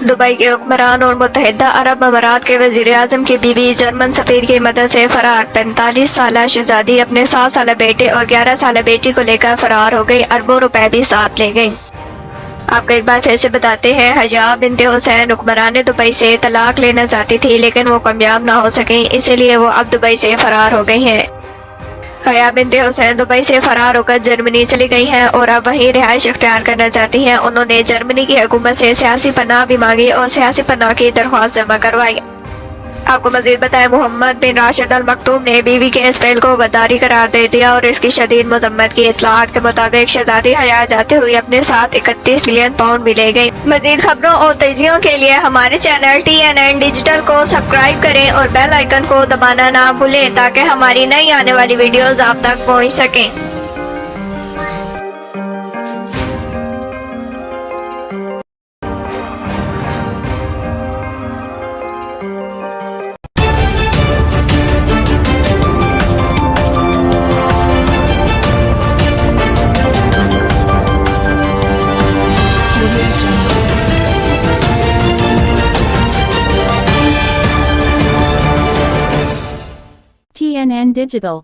Dubai के हुक्मरान और मुत्तहिदा अरब अमारात के वज़ीर-ए-आज़म की बीवी जर्मन सफ़ीर की मदद से फरार। 45 साला शहजादी अपने 7 साला बेटे और 11 साला बेटी को लेकर फरार हो गई। अरबों रुपए भी साथ ले गई। आपको एक बार फिर से बताते हैं, हया बिन्ते हुसैन हुक्मरान दुबई से तलाक लेना चाहती थी, लेकिन वो कामयाब ना हो सकी, इसीलिए वो अब दुबई से फरार हो गई हैं। हया बिन्ते हुसैन दुबई से फरार होकर जर्मनी चली गई हैं और अब वहीं रिहाइश इख्तियार करना चाहती हैं। उन्होंने जर्मनी की हुकूमत से सियासी पनाह भी मांगी और सियासी पनाह की दरख्वास्त जमा करवाई। आपको मजीद बताएं, मोहम्मद बिन राशिद अल मक्तूम ने बीवी के इस फेल को गद्दारी करार दे दिया और इसकी शदीद मजम्मत की। इत्तलात के मुताबिक शहजादी हया जाते हुए अपने साथ 31 मिलियन पाउंड भी ले गई। मजीद खबरों और तेजियों के लिए हमारे चैनल TNN डिजिटल को सब्सक्राइब करें और बेल आइकन को दबाना ना भूलें ताकि हमारी नई आने वाली वीडियोस आप तक पहुँच सकें। TNN Digital